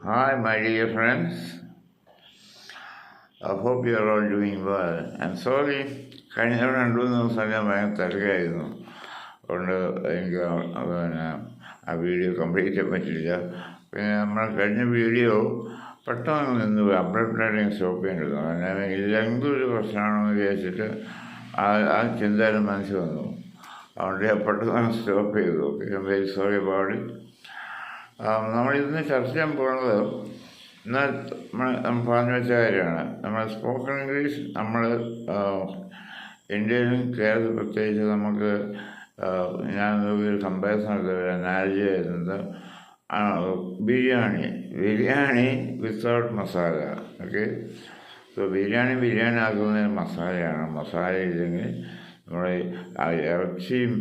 Hi, my dear friends. I hope you are all doing well. I'm sorry, കഴിഞ്ഞ 2 ദിവസം ഞാൻ ഭയങ്കര തിരക്കായിരുന്നു. അതുകൊണ്ട് എനിക്ക് പിന്നെ ആ വീഡിയോ കംപ്ലീറ്റ് ചെയ്യാൻ പറ്റില്ല. പിന്നെ നമ്മൾ കഴിഞ്ഞ വീഡിയോ പെട്ടെന്ന് നിന്ന് അപ്ഡേറ്റ് സ്റ്റോപ്പ് ചെയ്യേണ്ടത്. അങ്ങനെ എന്തൊരു പ്രശ്നമാണെന്ന് വിചാരിച്ചിട്ട് ആ ചിന്തയുടെ മനസ്സിൽ വന്നു. അതുകൊണ്ട് ഞാൻ പെട്ടെന്ന് സ്റ്റോപ്പ് ചെയ്തു. Very sorry about it. നമ്മളിന്ന് ചർച്ച ചെയ്യാൻ പോകുന്നത് എന്നാൽ നമ്മൾ പറഞ്ഞു വെച്ച കാര്യമാണ്. നമ്മൾ സ്പോക്കൺ ഇംഗ്ലീഷ് നമ്മൾ ഇന്ത്യയിലും കേരളത്തിൽ പ്രത്യേകിച്ച് നമുക്ക് ഞാൻ ഒരു കമ്പാരിസൺ അനാലജി ആയിരുന്നത് biryani without masala. Okay, so biryani ആക്കുന്നതിന് മസാലയാണ്. മസാല ഇല്ലെങ്കിൽ നമ്മുടെ ഇറച്ചിയും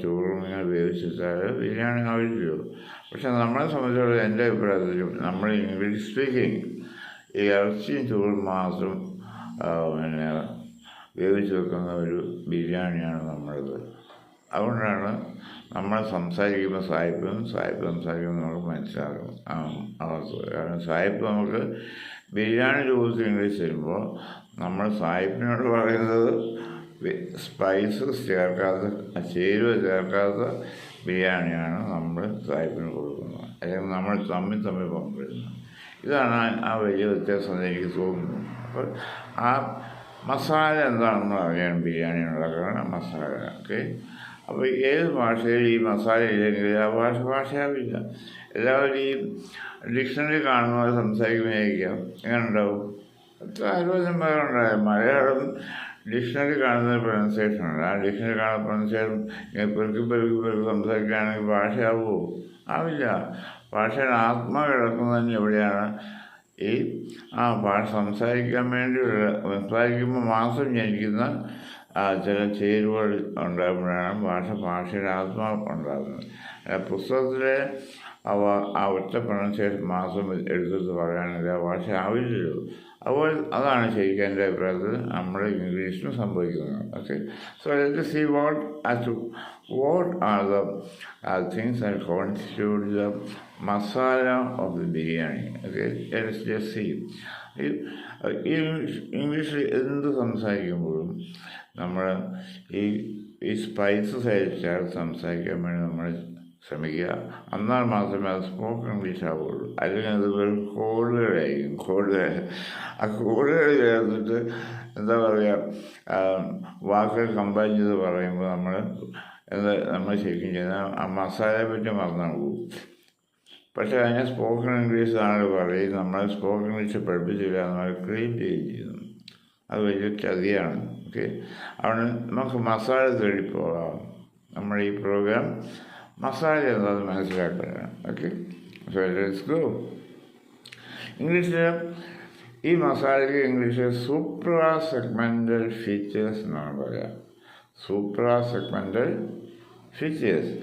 ചോറും ഇങ്ങനെ വേവിച്ചിട്ടാൽ ബിരിയാണി ആവില്ലല്ലോ. പക്ഷെ നമ്മളെ സംബന്ധിച്ചിടത്തോളം എൻ്റെ അഭിപ്രായത്തിൽ നമ്മൾ ഇംഗ്ലീഷ് സ്പീക്കിംഗ് ഈ ഇറച്ചിയും ചോറും മാത്രം പിന്നെ വേവിച്ച് വെക്കുന്ന ഒരു ബിരിയാണിയാണ് നമ്മളത്. അതുകൊണ്ടാണ് നമ്മൾ സംസാരിക്കുമ്പോൾ സായിപ്പ് സംസാരിക്കുമ്പോൾ നമുക്ക് മനസ്സിലാകും അവർക്ക്. കാരണം സായിപ്പ് നമുക്ക് ബിരിയാണി രൂപത്തിൽ ഇംഗ്ലീഷ് തരുമ്പോൾ നമ്മൾ സായിപ്പിനോട് പറയുന്നത് സ്പൈസസ് ചേർക്കാത്ത ചേരുവ ചേർക്കാത്ത ബിരിയാണിയാണ് നമ്മൾ സായിപ്പിന് കൊടുക്കുന്നത്, അല്ലെങ്കിൽ നമ്മൾ തമ്മിൽ പങ്കിടുന്നത്. ഇതാണ് ആ വലിയ വ്യത്യാസം എനിക്ക് തോന്നുന്നു. അപ്പോൾ ആ മസാല എന്താണെന്ന് അറിയാൻ ബിരിയാണി ഉണ്ടാക്കുന്ന മസാല. ഓക്കെ, അപ്പോൾ ഏത് ഭാഷയിൽ ഈ മസാല ഇല്ലെങ്കിൽ ആ ഭാഷയാവില്ല. എല്ലാവരും ഈ ഡിക്ഷണറി കാണുന്നത് സംസാരിക്കുമ്പോഴായിരിക്കാം എങ്ങനെ ഉണ്ടാവും. അത്ര ആലോചന ഉണ്ടായത് മലയാളം ഡിക്ഷണറി കാണുന്ന പ്രൊനൗൺസിയേഷനുണ്ട്. ആ ഡിക്ഷണറി കാണുന്ന പ്രൊനൗൺസിയേഷൻ പെറുക്കി സംസാരിക്കുകയാണെങ്കിൽ ഭാഷയാവുമോ? ആവില്ല. ഭാഷയുടെ ആത്മാ കിടക്കുന്നത് എവിടെയാണ്? ഈ ഭാഷ സംസാരിക്കുമ്പോൾ മാത്രം ജനിക്കുന്ന ചില ചേരുവകൾ ഉണ്ടാകുമ്പോഴാണ് ഭാഷയുടെ ആത്മാവ് ഉണ്ടാകുന്നത്. പുസ്തകത്തിലെ ആ ഒറ്റ പ്രൊനൗൺസിയേഷൻ മാത്രം എടുത്തിട്ട് പറയാനില്ല, ഭാഷ ആവില്ലല്ലോ. അതുപോലെ അതാണ് ശരിക്കും എൻ്റെ അഭിപ്രായത്തിൽ നമ്മൾ ഇംഗ്ലീഷിലും സംഭവിക്കുന്നത്. Okay, so let see what are the things that constitute the masala of the biryani. Okay, let's just see. ഇംഗ്ലീഷിൽ എന്ത് സംസാരിക്കുമ്പോഴും നമ്മൾ ഈ സ്പൈസസ് ചേർത്ത് സംസാരിക്കാൻ വേണ്ടി നമ്മൾ ശ്രമിക്കുക. എന്നാൽ മാത്രമേ അത് സ്പോക്കൺ ഇംഗ്ലീഷ് ആവുള്ളൂ. അല്ലെങ്കിൽ അത് വെറും കോഡുകളായിരിക്കും. ആ കോഡുകൾ ചേർത്തിട്ട് എന്താ പറയുക, വാക്കുകൾ കമ്പൈൻ ചെയ്ത് പറയുമ്പോൾ നമ്മൾ ശരിക്കും ചെയ്യുന്ന ആ മസാലയെ പറ്റി മറന്നു പോകും. പക്ഷേ അതിനെ സ്പോക്കൺ ഇംഗ്ലീഷ് ആണ് പറയും. നമ്മൾ സ്പോക്കൺ ഇംഗ്ലീഷ് പഠിപ്പിച്ചില്ല, നമ്മൾ ക്ലെയിം ചെയ്യുന്നു. അത് വലിയ ചതിയാണ്. ഓക്കെ, അവിടെ നമുക്ക് മസാല തേടിപ്പോകാം. നമ്മുടെ ഈ പ്രോഗ്രാം മസാല എന്താണെന്ന് മനസ്സിലാക്കുകയാണ്. Okay, so let's go. ഇംഗ്ലീഷിൽ ഈ മസാലയ്ക്ക് ഇംഗ്ലീഷിൽ സൂപ്രാ സെഗ്മെൻ്റൽ ഫീച്ചേഴ്സ് എന്നാണ് പറയുക. Supra segmental features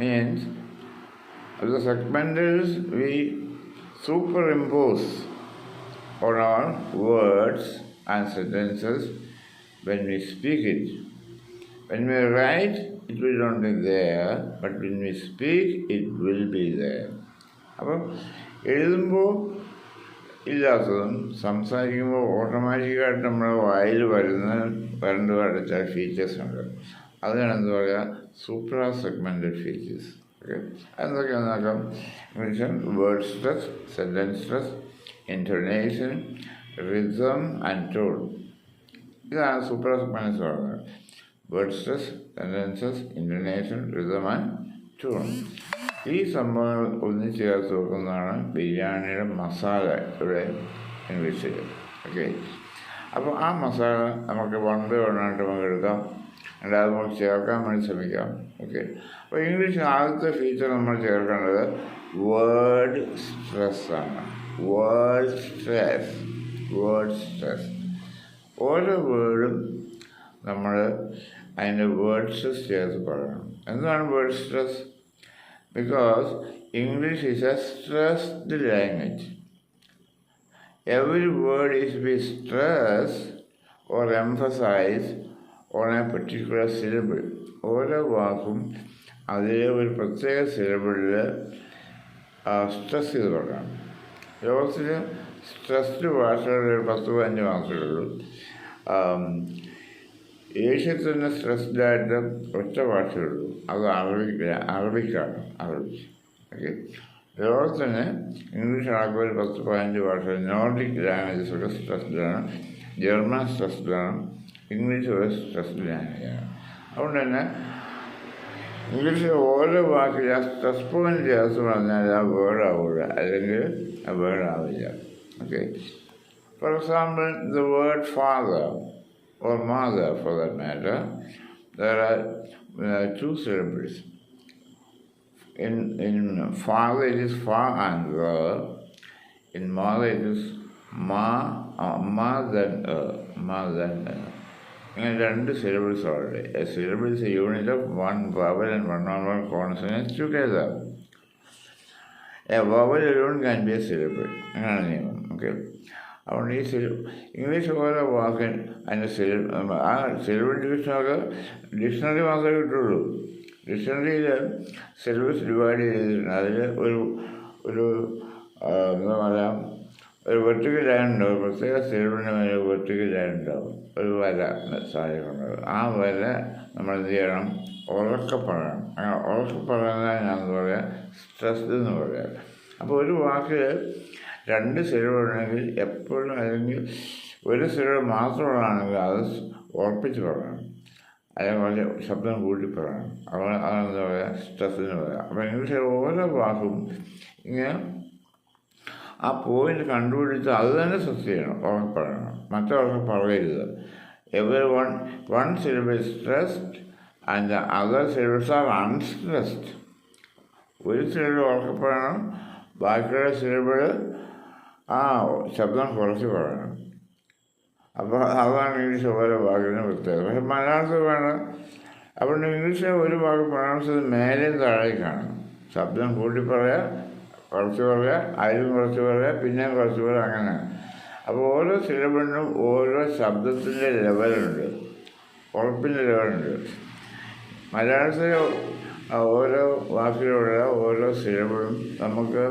means the segmentals we superimpose on our words and sentences when we speak it. When we write, it will not be there, but when we speak, it will be there. അപ്പം എഴുതുമ്പോൾ ഇല്ലാത്തതും സംസാരിക്കുമ്പോൾ ഓട്ടോമാറ്റിക്കായിട്ട് നമ്മുടെ വായിൽ വരേണ്ട ചില features ഉണ്ട്. അതിനാണ് എന്താ പറയുക, സൂപ്രാ സെഗ്മെൻ്റൽ ഫീച്ചേഴ്സ്. ഓക്കെ, അതൊക്കെയാണെന്ന് നോക്കാം. Word stress, sentence stress, ഇൻറ്റർനേഷൻ, rhythm and tone. ഇതാണ് സൂപ്പർ സെഗ്മെൻറ്റ്സ് പറയുന്നത്. Word stress, sentences, ഇൻറ്റർനേഷൻ, rhythm and tone. ഈ സംഭവങ്ങൾ ഒന്നിച്ച് ചേർത്ത് വെക്കുന്നതാണ് ബിരിയാണിയുടെ മസാല ഇവിടെ ഇംഗ്ലീഷിൽ. ഓക്കെ, അപ്പോൾ ആ മസാല നമുക്ക് വൺ ബൈ വൺ ആയിട്ട് നമുക്ക് എടുക്കാം. അല്ലാതെ നമുക്ക് ചേർക്കാൻ വേണ്ടി ശ്രമിക്കാം. ഓക്കെ, അപ്പോൾ ഇംഗ്ലീഷിൽ ആദ്യത്തെ ഫീച്ചർ നമ്മൾ ചേർക്കേണ്ടത് വേർഡ് സ്ട്രെസ്സാണ്. Word stress. ഓരോ വേർഡും നമ്മൾ അതിൻ്റെ വേർഡ് സ്ട്രെസ് ചേർത്ത് പറയണം. എന്താണ് word stress? Because English is a stressed language. Every word is to be stressed or emphasized on a particular syllable. ഓരോ വാക്കും അതിലെ ഒരു പ്രത്യേക സിലബിളിൽ സ്ട്രെസ് ചെയ്ത് പറയണം. ലോകത്തിന് സ്ട്രെസ്ഡ് ഭാഷകളുടെ ഒരു 10-15 മാസമേ ഉള്ളൂ. ഏഷ്യയിൽ തന്നെ സ്ട്രെസ്ഡായിട്ട് ഒറ്റ ഭാഷയുള്ളൂ, അത് അറബിക്കാണ്. ഓക്കെ. ലോകത്തിന് ഇംഗ്ലീഷ് ആകുമ്പോൾ ഒരു 10-15 ഭാഷ. നോർഡിക് ലാംഗ്വേജസ് ഒക്കെ സ്ട്രെസ്ഡാണ്. ജർമ്മൻ സ്ട്രെസ്ഡാണ്. ഇംഗ്ലീഷ് ഒരു സ്ട്രെസ്ഡ് ലാംഗ്വേജാണ്. അതുകൊണ്ട് തന്നെ ഇംഗ്ലീഷിൽ ഓരോ വാക്കിൽ ആ സ്ട്രെസ് പോയിന്റ് ചേർത്ത് പറഞ്ഞാൽ ആ വേർഡ് ആവില്ല, അല്ലെങ്കിൽ ആ വേർഡ് ആവില്ല. Okay. For example, the word father or mother for that matter, there are 2 syllables. In father it is fa and the. In mother it is ma than ma than. ഇങ്ങനെ 2 syllables already. A syllable is a unit of one vowel and one non-vowel consonants together. A vowel alone can be a syllable. അങ്ങനെയാണ് നിയമം. Okay. അതുകൊണ്ട് ഈ English ഓരോ വാക്ക് അതിൻ്റെ ആ syllable dictionary മാത്രമേ കിട്ടുള്ളൂ. ഡിക്ഷണറിയിൽ സിലബസ് ഡിവൈഡ് ചെയ്തിട്ടുണ്ട്. അതിൽ ഒരു എന്താ പറയുക, ഒരു വെർട്ടിക്കൽ ലൈൻ ഉണ്ടാവും. പ്രത്യേക സിലബിളിന് മേലെ വെർട്ടിക്കൽ ലൈൻ ഉണ്ടാവും, ഒരു വര സാധ്യതയുണ്ടാവും. ആ വര നമ്മൾ എന്ത് ചെയ്യണം? ഉറക്കെ പറയണം. അങ്ങനെ ഉറക്കെ പറയുന്നതിനാണെന്ന് പറയാം സ്ട്രെസ്ഡ് എന്ന് പറയാം. അപ്പോൾ ഒരു വാക്കിൽ 2 സിലബിളുണ്ടെങ്കിൽ എപ്പോഴും, അല്ലെങ്കിൽ ഒരു സിലബിൾ മാത്രമുള്ളതാണെങ്കിൽ അത് ഉറപ്പിച്ച് പറയണം, അതേപോലെ ശബ്ദം കൂട്ടി പറയണം. അതെന്താ പറയുക? സ്ട്രെസ്സിന് പറയാം. അപ്പോൾ ഇംഗ്ലീഷിൽ ഓരോ വാക്കും ഇങ്ങനെ ആ പോയിന്റ് കണ്ടുപിടിച്ച് അത് തന്നെ സ്ട്രെസ് ചെയ്യണം, ഉറക്കെ പറയണം, മറ്റൊക്കെ പറയരുത്. one syllable is stressed and the other syllables are unstressed. ഒരു സിലബിൾ ഉറക്കെ പറയണം, ബാക്കിയുള്ള സിലബിൾ ആ ശബ്ദം കുറച്ച് പറയണം. അപ്പോൾ അതാണ് ഇംഗ്ലീഷ് ഓരോ വാക്കിന് പ്രത്യേകത. പക്ഷെ മലയാളത്തിൽ വേണം. അപ്പോൾ ഇംഗ്ലീഷിൽ ഒരു വാക്ക് പ്രൊണൗൺസ് ചെയ്ത് മേലെ താഴേക്കാണ്. ശബ്ദം കൂട്ടി പറയുക, കുറച്ച് പറയുക, അതിലും കുറച്ച് പറയുക, പിന്നെയും കുറച്ച് പറയുക, അങ്ങനെ. അപ്പോൾ ഓരോ സിലബിളിനും ഓരോ ശബ്ദത്തിൻ്റെ ലെവലുണ്ട്, ഉറപ്പിൻ്റെ ലെവലുണ്ട്. മലയാളത്തിൽ ഓരോ വാക്കിലുള്ള ഓരോ സിലബിളും നമുക്ക്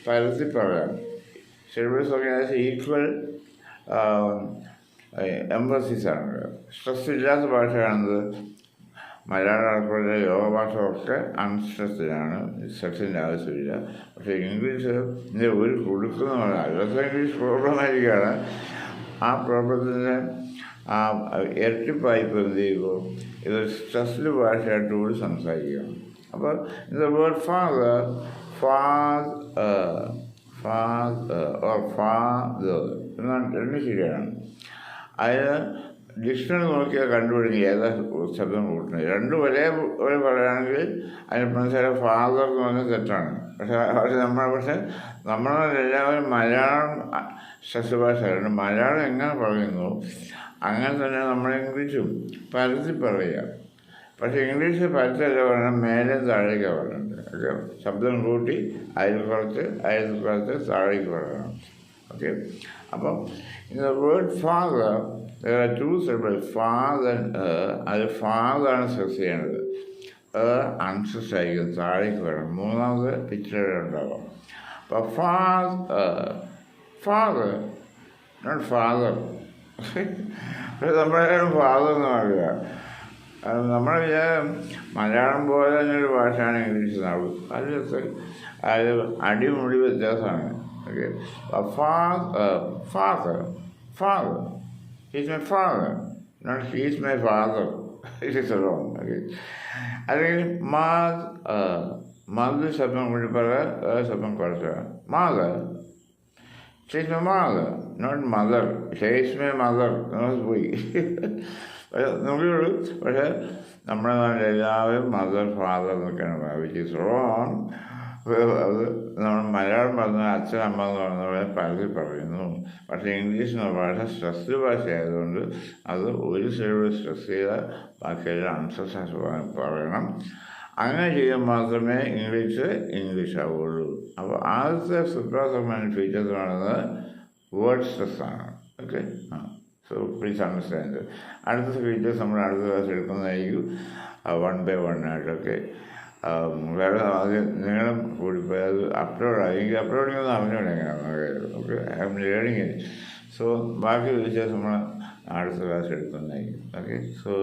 പരത്തി പറയാം. സിലബിൾസ് ഒക്കെ ഈക്വൽ എംഫസിസാണ്. സ്ട്രെസ് ഇല്ലാത്ത ഭാഷയാണത്. മലയാളം അടക്കമുള്ള യോഗ ഭാഷ ഒക്കെ അൺസ്ട്രെസ്ഡിലാണ്, സ്ട്രെസ്സിൻ്റെ ആവശ്യമില്ല. പക്ഷേ ഇംഗ്ലീഷ് ഒരു കൊടുക്കുന്ന പറഞ്ഞാൽ അല്ലാത്ത ഇംഗ്ലീഷ് പ്രോബ്ലം ആയിരിക്കുകയാണ്. ആ പ്രോബ്ലത്തിൻ്റെ ആ ഇരട്ടിപ്പായ്പ് എന്ത് ചെയ്യുമ്പോൾ ഇതൊരു സ്ട്രെസ്ഡ് ഭാഷയായിട്ട് കൂടി സംസാരിക്കണം. അപ്പോൾ ഇത് വേർഡ് ഫാദർ ഓർ ഫാദർ എന്നാണ് 2 ശരിയാണ്. അതിന് ഡിക്ഷണറി നോക്കിയാൽ കണ്ടുപിടിക്കുക ഏതാ ശബ്ദം കൂട്ടുന്നത്. 2 ഒരേ പറയുകയാണെങ്കിൽ അതിന് മനസ്സിലായ ഫാദർ എന്ന് പറഞ്ഞാൽ തെറ്റാണ്. പക്ഷെ നമ്മളെല്ലാവരും മലയാളം ശസ്യഭാഷയാണ്. മലയാളം എങ്ങനെ പറയുന്നു അങ്ങനെ തന്നെ നമ്മൾ ഇംഗ്ലീഷും പരത്തി പറയുക. പക്ഷേ ഇംഗ്ലീഷ് പരത്തല്ല പറയണം, മേലെ താഴേക്ക് പറയുന്നുണ്ട്. ഓക്കെ. ശബ്ദം കൂട്ടി അതിൽ കുറച്ച് താഴേക്ക് പറയണം. ഓക്കെ. അപ്പം in the word father there are 2 syllables, father and അത് ഫാദറാണ് സ്ട്രെസ് ചെയ്യേണ്ടത്. അൺസ്ട്രെസ് ആയിരിക്കും, താഴേക്ക് വരണം. 3ാമത് പിക്ചർ ഉണ്ടാവും. അപ്പോൾ ഫാദർ നോട്ട് ഫാദർ. നമ്മളെല്ലാവരും ഫാദർ എന്ന് പറയുക. നമ്മൾ മലയാളം പോലെ തന്നെ ഒരു ഭാഷയാണ് ഇംഗ്ലീഷ്. അത് അടിമുടി വ്യത്യാസമാണ്. Okay. Father He's my father, not he's my father. It is wrong. Okay. അല്ലെങ്കിൽ മദർ ശബ്ദം കൂടി പറയുക, ശബ്ദം കുറച്ചുക. Mother, she's my mother, not mother, she's my mother. പോയി നമുക്കുള്ളൂ. പക്ഷേ നമ്മുടെ നാട്ടിൽ എല്ലാവരും മദർ ഫാദർ എന്നൊക്കെയാണ് പറയുക, വിച്ച് ഈസ് റോങ്. അത് നമ്മൾ മലയാളം പറഞ്ഞാൽ അച്ഛൻ അമ്മ എന്ന് പറയുന്ന പോലെ പലതിൽ പറയുന്നു. പക്ഷേ ഇംഗ്ലീഷ് എന്ന ഭാഷ സ്ട്രെസ്ഡ് ഭാഷയായതുകൊണ്ട് അത് ഒരു സിലബിൾ സ്ട്രെസ് ചെയ്താൽ ബാക്കിയെല്ലാം അൺസ്ട്രെസ് പറയണം. അങ്ങനെ ചെയ്യുമ്പോൾ മാത്രമേ ഇംഗ്ലീഷ് ആവുകയുള്ളൂ. അപ്പോൾ ആദ്യത്തെ സുപ്രാസമാന ഫീച്ചേഴ്സ് പറയുന്നത് വേർഡ് സ്ട്രെസ്സാണ്. ഓക്കെ. So please understand. അടുത്ത ഫീച്ചേഴ്സ് നമ്മൾ അടുത്ത ക്ലാസ് എടുക്കുന്നതായിരിക്കും 1 by 1 ആയിട്ടൊക്കെ. വേറെ ആദ്യം നീളം കൂടിപ്പോയി അത് അപ്ലോഡായി. എനിക്ക് അപ്ലോഡിങ് ഒന്നും അറിഞ്ഞൂടെ എങ്ങനെയാണ്. Okay, I am learning it. So ബാക്കി വിശേഷം നമ്മൾ അടുത്ത ക്ലാസ് എടുക്കുന്നതായിരിക്കും. Okay, so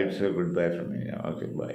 it's a goodbye from me. Okay, by.